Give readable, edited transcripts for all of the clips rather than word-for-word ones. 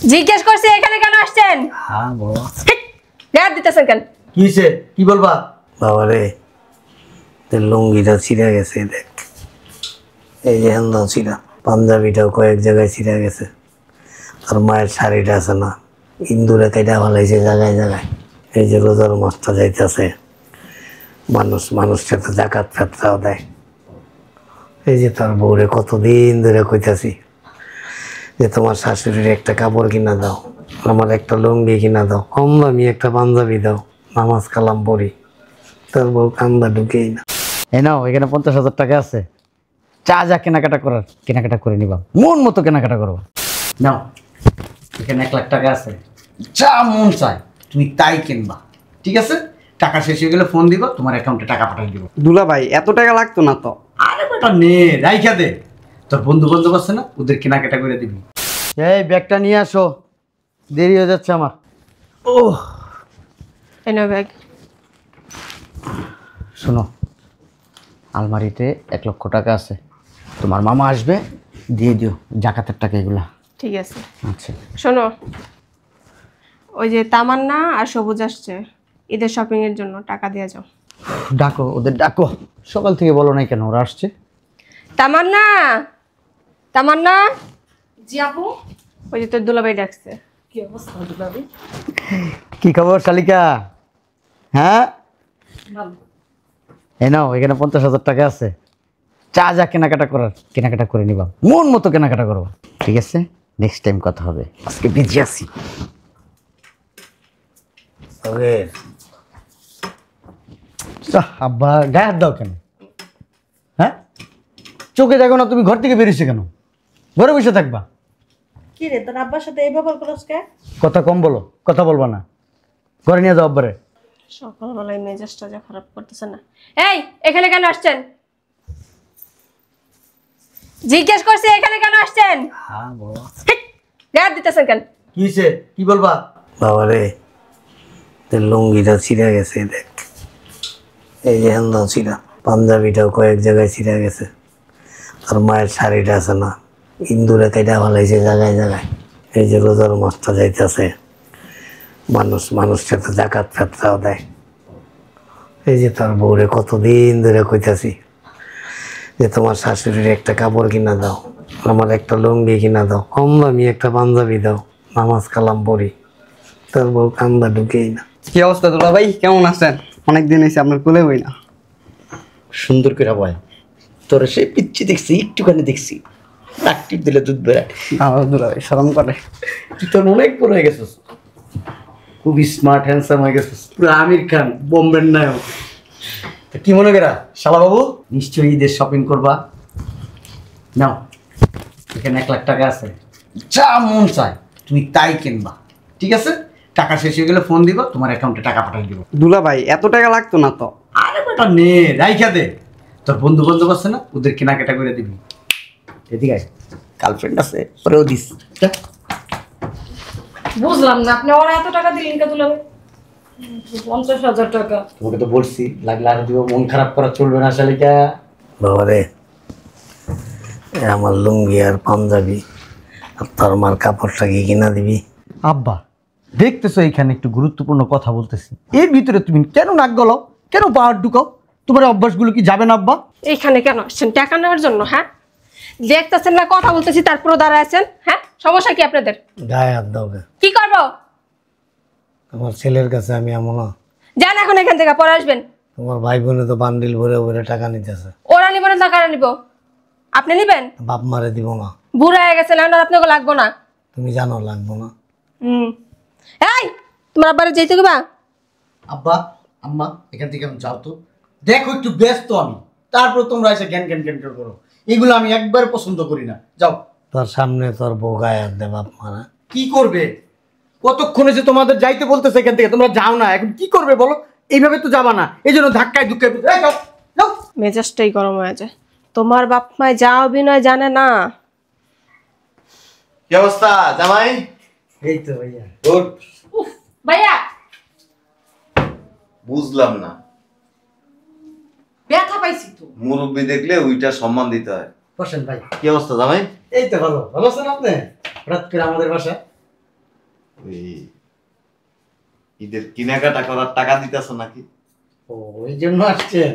জিজ্ঞেস করছি এখানে কেন আসছেন? হ্যাঁ বাবা। গায়ে দিতেছেন কেন? কি হয়েছে কি বলবা? বাবা রে, তোর লুঙ্গিটা ছিঁড়ে গেছে, দেখ এই যে হেন্দাও ছিঁড়া, পাঞ্জাবিটাও কয়েক জায়গায় ছিঁড়ে গেছে, তোর মায়ের শাড়িটা আছে না, ইন্দুরে কেটে ফেলাইছে জায়গায় জায়গায়। এই যে রোজার মাছটা যাইতেছে, মানুষ সাথে জাকাত ফেতরাও দেয়। এই যে তোর বউরে কতদিন ধরে কইতাছি যে তোমার শাশুড়ির একটা কাপড় কিনা দাও, আমার একটা লুঙ্গি কিনা দাও, কম দামি একটা পাঞ্জাবি দাও, নামাজ কালাম পড়ি। তোর বউ কান্দা ঢুকেই না। এই নাও, এখানে 50,000 টাকা আছে, যা যা কেনাকাটা করার কেনাকাটা করে নিবা, মন মতো কেনাকাটা করো। নাও, এখানে 1 লাখ টাকা আছে, যা মন চায় তুমি তাই কিনবা, ঠিক আছে? টাকা শেষ হয়ে গেলে ফোন দিবা, তোমার অ্যাকাউন্টে টাকা পাঠিয়ে দিব। দুলা ভাই এত টাকা লাগতো না তো। আরে বেটা নে, রাইখা দে, তোর বন্ধু বান্ধব আছে না, ওদের কেনাকাটা করে দিবি। এই ব্যাগটা নিয়ে আসো, দেরি হয়ে যাচ্ছে আমার। এনো ব্যাগ। শোনো, আলমারিতে 1 লক্ষ টাকা আছে, তোমার মামা আসবে, দিয়ে দিও জাকাতের টাকা এগুলা। ঠিক আছে। আচ্ছা শোনো, ওই যে তামান্না আর সবুজ আসছে ঈদের শপিং এর জন্য, টাকা দিয়ে যাও। ডাকো, ওদের ডাকো, সকাল থেকে বলো নাই কেন ওরা আসছে? তামান্না, তামান্না। জি আপু। ওই যে তোর দুলাভাই ডাকছে। কি অবস্থা দুলাভাই? কি খবর শালিকা? হ্যাঁ, ভালো। এই নাও, এখানে 50,000 টাকা আছে, যা যা কেনাকাটা করার কেনাকাটা করে নিবা, মন মতো কেনাকাটা করো, ঠিক আছে? নেক্সট টাইম কথা হবে, আজকে বিজি আছি। আব্বা গায়ে হাত দাও কেন? হ্যাঁ, চোখে দেখো না তুমি, ঘর থেকে বেরিয়েছো কেন? ঘরে বসে থাকবা? কি রে, তোর আব্বার সাথে এই ব্যবহার করছ কে? কথা কম বলো, কথা বলবা না, ঘরে নিয়ে যাও আব্বারে। সকালবেলায় মেজাজটা যা খারাপ করতেছে না। এই, এখানে কেন আসছেন? জিজ্ঞেস করছি এখানে কেন আসছেন? হ্যাঁ বাবা। গায়ে দিতেছেন কেন? কি হয়েছে কি বলবা? বাবা রে, তোর লুঙ্গিটা ছিঁড়ে গেছে, দেখ এই যে হেন্দাও ছিঁড়া, পাঞ্জাবিটাও কয়েক জায়গায় ছিঁড়ে গেছে, তোর মায়ের শাড়িটা আছে না, ইন্দুরে কেটে ফেলাইছে জায়গায় জায়গায়। এই যে রোজার মাছটা যাইতেছে, মানুষ সাথে জাকাত ফেতরাও দেয়। এই যে তোর বউরে কতদিন ধরে কইতাছি যে তোমার শাশুড়ির একটা কাপড় কিনা দাও, আমার একটা লুঙ্গি কিনা দাও, কম দামি একটা পাঞ্জাবি দাও, নামাজ কালাম পড়ি। তোর বউ কান্দা ঢুকেই না। কি অবস্থা দুলা ভাই, কেমন আছেন? অনেকদিন হয়েছে আপনার কোলে বই না। সুন্দর করে বয়, তোর সেই পিচ্ছি দেখছি, একটুখানি দেখছি, টাকটিপ দিলে দুধ বেড়ায়। আমার দুলা ভাই শরম করে। তুই তো অনেক বড় হয়ে গেছিস, খুব স্মার্ট হ্যান্ডসাম হয়ে গেছিস, পুরো আমির খান, বোম্বের নায়ক। তা কি মনে করা শালা বাবু, নিশ্চয়ই ঈদের শপিং করবা। নাও, এখানে 1 লাখ টাকা আছে, যা মন চায় তুমি তাই কিনবা, ঠিক আছে? টাকা শেষ হয়ে গেলে ফোন দিবা, তোমার অ্যাকাউন্টে টাকা পাঠিয়ে দিব। দুলা ভাই এত টাকা লাগতো না তো। আরে বেটা নে, রাইখা দে, তোর বন্ধু বান্ধব আছে না, ওদের কেনাকাটা করে দিবি। এদিকে আয়, গার্লফ্রেন্ড আছে, ওরেও দিস। যা। বুঝলাম না, আপনি ওরা এত টাকা দিলেন কে দুলাভাই? 50,000 টাকা। তোমাকে তো বলছি, লাগলে আর দিব, মন খারাপ করা চলবে না শালিকা। বাবা রে, আমার লুঙ্গি আর পাঞ্জাবি আর তোর মার কাপড়টা কি কিনা দিবি? আব্বা দেখতেছো, এখানে একটু গুরুত্বপূর্ণ কথা বলতেছি, এর ভিতরে তুমি কেন নাক গলাও, কেন পাহাড় ঢুকাও? তোমার অভ্যাসগুলো কি যাবে না আব্বা? এইখানে কেন আসছেন? টাকা নেওয়ার জন্য? হ্যাঁ, দেখতেছেন না কথা বলতেছি, তারপরে দাঁড়ায় আছেন? হ্যাঁ, সমস্যা কি আপনাদের? গায়ে হাত দাও গে। কি করবো? তোমার ছেলের কাছে আমি এমন না। যান এখন এখান থেকে, পরে আসবেন। তোমার ভাই বোনে তো বান্ডিল ভরে ভরে টাকা নিতেছে। ওরা নিব না, টাকা নিব? আপনি নিবেন? বাপ মারে দিব না। বুড়া হয়ে গেছে, আর আপনাকে লাগবো না। তুমি জানো লাগবো না। এই, তোমার আব্বারে যেতে গেবা? আব্বা আম্মা এখান থেকে যাও তো, দেখো একটু ব্যস্ত আমি, তারপর তোমরা এসে জ্ঞান জ্ঞান জ্ঞান করো, এগুলো আমি একবার পছন্দ করি না। যাও। তোর সামনে তোর বউ গায়ে হাত দে, বাপ মারা। কি করবে? কতক্ষণে যে তোমাদের যাইতে বলতেছে এখান থেকে, তোমরা যাও না, এখন কি করবে বলো? এইভাবে তো যাবা না, এই জন্য ধাক্কায় ধুক্কায় যাও যাও। মেজাজটাই গরম হয়ে যায়। তোমার বাপ মায় যা অভিনয় জানে না। কি অবস্থা জামাই? এই তো ভাইয়া। গুড। উফ ভাইয়া, বুঝলাম না, ব্যথা পাইছি তো। মুরব্বি দেখলে ওইটা সম্মান দিতে হয়। বসেন ভাই। কি অবস্থা জামাই? এই তো ভালো, ভালো আছেন আপনি? হঠাৎ করে আমাদের বাসায়? ওই ঈদের কেনাকাটা করার টাকা দিতেছ নাকি? ও ওই জন্য আসছেন,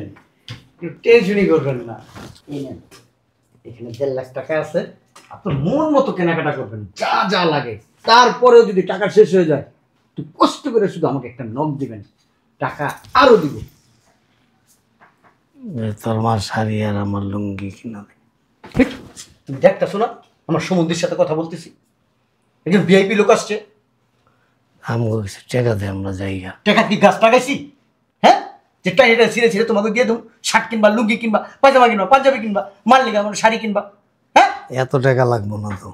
একটু টেনশনই করবেন না। এই নেন, এখানে 1.5 লাখ টাকা আছে, আপনার মন মতো কেনাকাটা করবেন যা যা লাগে। তারপরেও যদি টাকা শেষ হয়ে যায়, একটু কষ্ট করে শুধু আমাকে একটা নক দিবেন, টাকা আরো দিব। তোর মার শাড়ি আর আমার লুঙ্গি কিনা দে। ঠিক, তুমি দেখতেছো না আমার সমুদ্রের সাথে কথা বলতেছি? একজন ভিআইপি লোক আসছে। আমগো কিছু টাকা দে, আমরা যাইগা। টাকা কি গাছ লাগাইছি? হ্যাঁ, যেটা এটা ছিঁড়ে ছিঁড়ে তোমাকে দিয়ে দেবো। শার্ট কিনবা, লুঙ্গি কিনবা, পায়জামা কিনবা, পাঞ্জাবি কিনবা, মাল লিগা আমার শাড়ি কিনবা। হ্যাঁ, এত টাকা লাগবো না তো।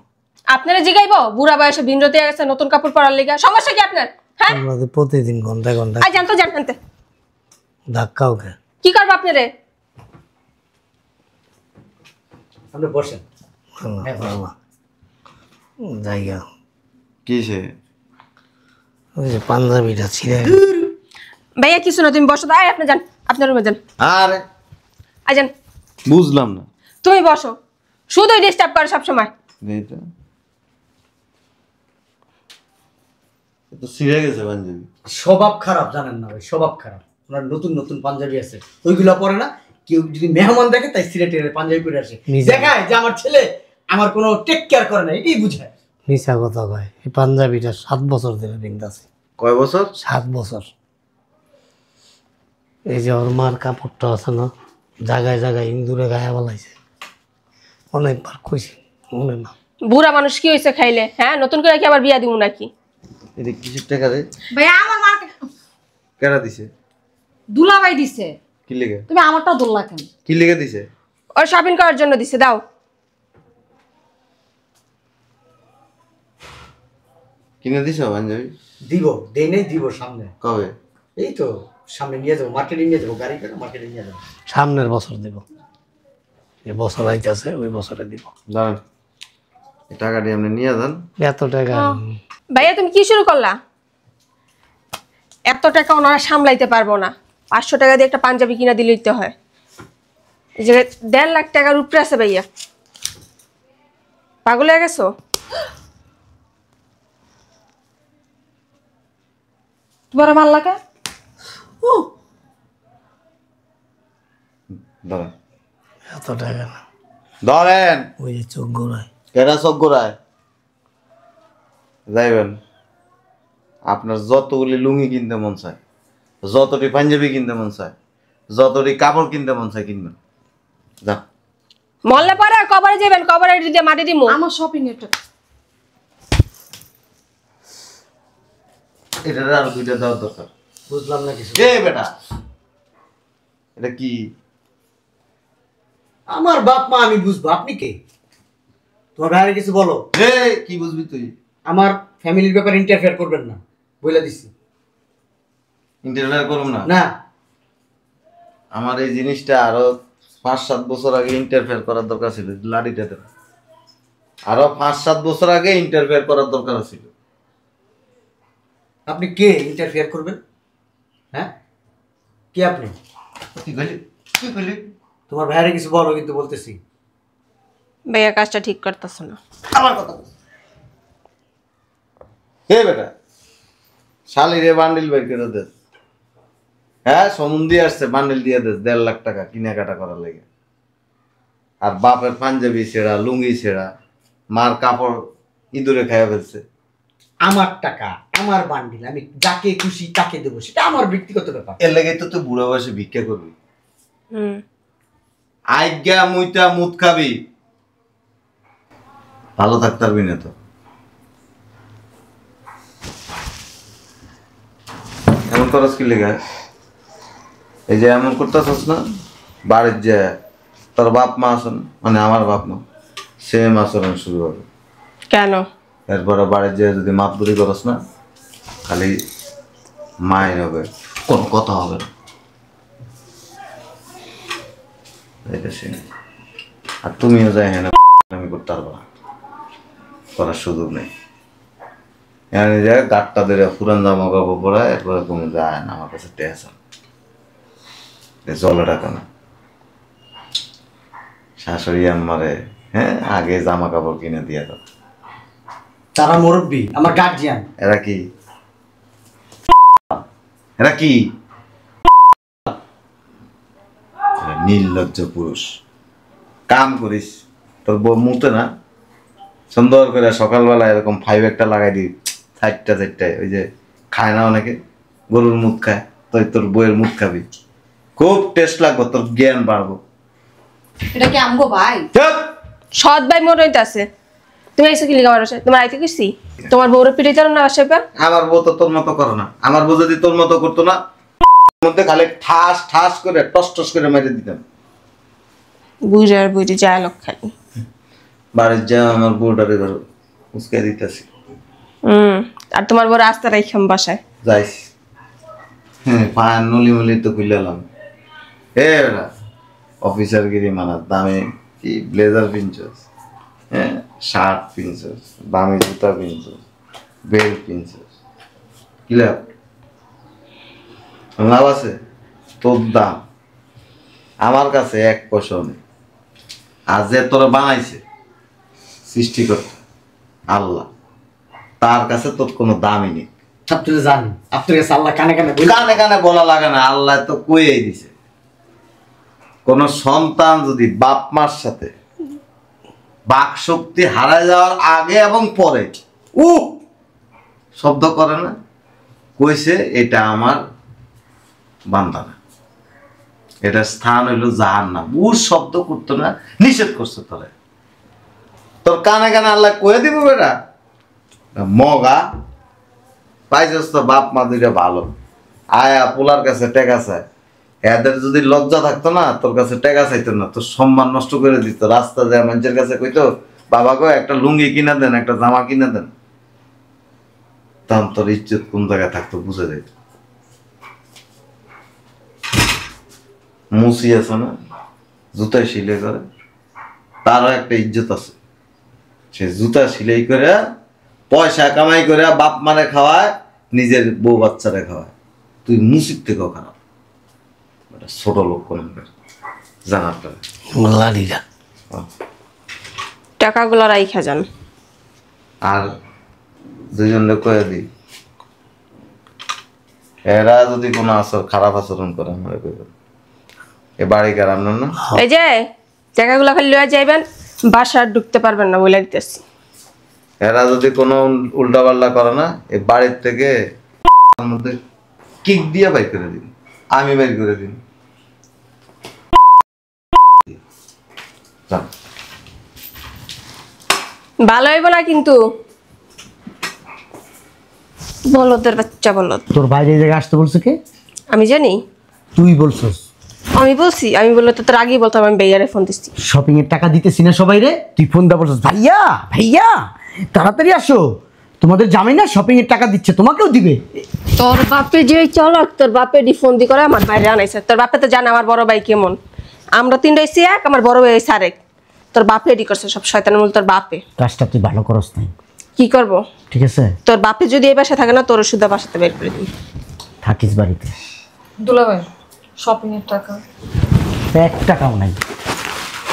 আপনারা জিগাইবো বুড়া বয়সে ভিনরতে গেছে নতুন কাপড় পরার লিগা, সমস্যা কি আপনার? হ্যাঁ, আমরা তো প্রতিদিন ঘন্টা ঘন্টা আজ জানতো জানতে ধাক্কাও খে। কি করবো আপনারে? আপনি বসেন। জায়গা কিসে? ওই যে পাঞ্জাবিটা ছিঁড়ে ভাইয়া কিছু না, তুমি বসো তো। আয় আপনি যান, আপনার রুমে যান। আরে আয় যান, বুঝলাম না। তুমি বসো, শুধুই ডিস্টার্ব করে সবসময়। এইটা এ তো ছিঁড়ে গেছে পাঞ্জাবি। স্বভাব খারাপ, জানেন না ভাই, স্বভাব খারাপ। ওনার নতুন নতুন পাঞ্জাবি আছে, ওইগুলো পরে না। কেউ যদি মেহমান দেখে তাই সিলেটের পাঞ্জাবি পরে আসে, দেখায় যে আমার ছেলে আমার কোনো টেক কেয়ার করে না, এটাই বুঝায়। মিশা কথা কয়। এই পাঞ্জাবিটা 7 বছর ধরে পিনতাছি। কয় বছর? 7 বছর। এই যে ওর মার কাপড়টা আছে না, জায়গায় জায়গায় ইন্দুরে গায়ে বলাইছে। অনেকবার কইছি, মনে না। বুড়া মানুষ কি হয়েছে খাইলে? হ্যাঁ, নতুন করে কি আবার বিয়া দিব নাকি? এটা কিসের টাকা রে? ভাইয়া আমার মাকে কেডা দিছে? দুলাভাই দিছে। কি লেগে? তুমি আমারটাও দুল্লা কেন? কি লেগে দিছে? ওর শপিং করার জন্য দিছে, দাও। কিনে দিছো পাঞ্জাবি? দিব, দেই নেই, দিব সামনে। কবে? এই তো সামনে নিয়ে যাবো, মার্কেটে নিয়ে যাবো, গাড়ি করে মার্কেটে নিয়ে যাবো। সামনের বছর দিব। যে বছর আইতাছে ওই বছরে দিব। দাঁড়ান, এই টাকাটি আপনি নিয়ে যান। এত টাকা ভাইয়া তুমি কি শুরু করলা? এত টাকা ওনারা সামলাইতে পারবো না। 500 টাকা দিয়ে একটা পাঞ্জাবি কিনা দিলেই তো হয়। এই যে 1.5 লাখ টাকার উপরে আছে ভাইয়া। পাগল হয়ে গেছো? তোমার মাল্লাকে ধরেন, এত টাকা না। ধরেন। ওই যে চোখ গোড়ায় কেডা চোখ গোড়ায়? যাইবেন, আপনার যতগুলি লুঙ্গি কিনতে মন চায়, যতটি পাঞ্জাবি কিনতে মন চায়, যতটি কাপড় কিনতে মন চায় কিনবেন। যা। মরলে পরে কবরে যাবেন, কবরে দিয়ে মাটি দিমু। আমার শপিং এর টাকা। এটা আরো 2টা দেওয়ার দরকার। বুঝলাম না কিছু। কে বেটা? এটা কি? আমার বাপ মা, আমি বুঝবো, আপনি কে? তোমার ভাইয়ের কিছু বলো। হে, কি বুঝবি তুই? আমার ফ্যামিলির ব্যাপারে ইন্টারফেয়ার করবেন না, বলে দিছি। ইন্টারফেয়ার করুন না। না, আমার এই জিনিসটা আরো 5-7 বছর আগে ইন্টারফেয়ার করার দরকার ছিল। লাড়িটাতে আরো 5-7 বছর আগে ইন্টারফেয়ার করার দরকার ছিল। আপনি কে ইন্টারফেয়ার করবেন? হ্যাঁ, কে আপনি? কি কইলি? কি কইলি? তোমার ভাইয়ের কিছু বলো, কিন্তু বলতেছি। ভাইয়া কাজটা ঠিক করতেছো না। আমার কথা বল। হে বেটা, শালিরে বান্ডিল বের করে দে। হ্যাঁ, সমুন্দি আসছে, বান্ডিল দিয়ে দে 1.5 লাখ টাকা কেনাকাটা করার লাগে। আর বাপের পাঞ্জাবি ছেঁড়া, লুঙ্গি ছেঁড়া, মার কাপড় ইঁদুরে খাইয়া ফেলছে। আমার টাকা, আমার বান্ডিল, আমি যাকে খুশি তাকে দেবো, সেটা আমার ব্যক্তিগত ব্যাপার। এর লেগে তো তুই বুড়ো বয়সে ভিক্ষা করবি। হুম, আজ্ঞা মুইটা মুত খাবি, ভালো থাকতে পারবি না তো। এমন করস কি লেগে? এই যে এমন করতেছস না, বাড়ির যে তোর বাপ মা আসন, মানে আমার বাপ মা, সেম আচরণ শুরু হবে। কেন? এরপরে বাড়ির যে যদি মাতবুরি করস না, খালি মায়ের হবে, কোনো কথা হবে না। এটা সে, আর তুমিও যাই হ্যাঁ আমি করতে পারবো না, করার সুযোগ নেই। এখানে যায় গাটটা ধরে পুরান জামা কাপড় পরায়, এরপরে তুমি যায় না, আমার কাছে টেনশন জলে টাকা না। শাশুড়ি আমারে হ্যাঁ আগে জামা কাপড় কিনে দিয়ে দাও, তারা মুরব্বী, আমার গার্জিয়ান। এরা কি এরা কি এরা নির্লজ্জ পুরুষ। কাম করিস, তোর বউ মুতে না, সুন্দর করে সকালবেলা এরকম 5 একটা লাগাই দি, 4টায় ওই যে খায় না অনেকে, গরুর মুখ খায়, তুই তোর বউয়ের মুখ খাবি, খুব টেস্ট লাগবে, তোর জ্ঞান বাড়বো। এটা কি আমগো ভাই? চুপ! সৎ ভাই মনে হইতাছে। তুমি এসে কি লিখা বারোছে? তোমার আইতে কইছি তোমার বউরে পিড়ে চলো না বাসায় পা। আমার বউ তো তোর মতো করো না, আমার বউ যদি তোর মতো করতো না, মধ্যে খালি ঠাস ঠাস করে টস টস করে মেরে দিতাম। বুঝে আর বুঝে যায় লোক খালি। বাড়ির যা আমার বউটারে ধরো উস্কে দিতেছি। আর তোমার বড় রাস্তা রাইখাম বাসায় যাইস। হ্যাঁ, পায়ের নলি মলি তো খুললাম। এরা অফিসার গিরি মানার দামে কি ব্লেজার পিনছস, হ্যাঁ শার্ট পিনছস, দামি জুতা পিনছস, বেল্ট পিনছস, কি লাভ? লাভ আছে? তোর দাম আমার কাছে 1 পয়সাও নেই। আর যে তোরা বানাইছে সৃষ্টিকর্তা আল্লাহ, তার কাছে তোর কোনো দামই নেই। আপনি তো জানেন, আপনার কাছে আল্লাহ কানে কানে বলে। কানে কানে বলা লাগে না, আল্লাহ তো কইয়েই দিছে। কোন সন্তান যদি বাপ মার সাথে বাক শক্তি হারায় যাওয়ার আগে এবং পরে শব্দ করে না, কইছে এটা আমার বান্দা না, এটা স্থান হইলো জাহান্নাম, শব্দ করতো না, নিষেধ করছে তোরে। তোর কানে কানে আল্লাহ কয়ে দিব বেটা মগা পাইছিস তো বাপ মা দুইটা ভালো, আয়া পোলার কাছে টেকা চায়। এদের যদি লজ্জা থাকতো না, তোর কাছে টেকা চাইতো না, তোর সম্মান নষ্ট করে দিত। রাস্তা যায় মানুষের কাছে কইতো বাবা গো একটা লুঙ্গি কিনা দেন, একটা জামা কিনা দেন, তখন তোর ইজ্জত কোন জায়গায় থাকতো বুঝে যাইত। মুসি আছে না, জুতায় সিলাই করে, তারও একটা ইজ্জত আছে। সে জুতা সিলাই করে পয়সা কামাই করে বাপ মারে খাওয়ায়, নিজের বউ বাচ্চারে খাওয়ায়। তুই মুসির থেকেও খারাপ, ছোট লোক কোন জানার পরে লালিরা টাকাগুলো রাইখা যান। আর দুইজনে কয়ে দিই, এরা যদি কোনো খারাপ আচরণ করে আমার এ বাড়ি কার আপনার না। এই যে টাকাগুলো খালি লয়ে যাইবেন, বাসা ঢুকতে পারবেন না বলে দিতেছি। এরা যদি কোনো উল্টা পাল্টা করে না, এই বাড়ির থেকে মধ্যে কিক দিয়ে বাইর করে দিন, আমি বাইর করে দিন। ভালো হইব না কিন্তু, বলদের বাচ্চা বলদ। তোর বাইরে এই জায়গায় আসতে বলছে কে? আমি জানি, তুই বলছস? আমি বলছি, আমি বললে তো তোর আগেই বলতাম, আমি বেয়ারে ফোন দিচ্ছি। শপিং এর টাকা দিতেছি না সবাই রে, তুই ফোন দা বলছস ভাইয়া ভাইয়া তাড়াতাড়ি আসো, তোমাদের জামাই না শপিং এর টাকা দিচ্ছে, তোমাকেও দিবে। তোর বাপে যে চলক, তোর বাপে ডি ফোন দি করে আমার বাইরে আনাইছে। তোর বাপে তো জানে আমার বড় ভাই কেমন, আমরা 3 রইছি এক, আমার বড় ভাই হইছে আরেক। তোর বাপে এডি করছে সব, শয়তানের মূল তোর বাপে। কাজটা তুই ভালো করস নাই। কি করব? ঠিক আছে, তোর বাপে যদি এই বাসায় থাকে না, তোর শুদ্ধ বাসাতে বের করে দিই। থাকিস বাড়িতে। দুলাভাই শপিং এর টাকা 1 টাকাও নাই।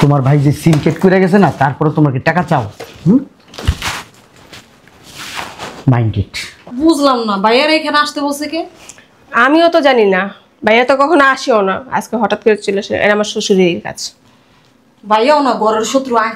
তোমার ভাই যে সিনকেট করে গেছে না, তারপরে তোমাকে টাকা চাও। মাইন্ডেড। বুঝলাম না, ভাইয়ার এখানে আসতে বলছে কে? আমিও তো জানি না, ভাইয়া তো কখনো আসেও না, আজকে হঠাৎ করে চলে আসে। এর আমার শ্বশুরের কাছে। ভাইয়াও না, ঘরের শত্রু। আয়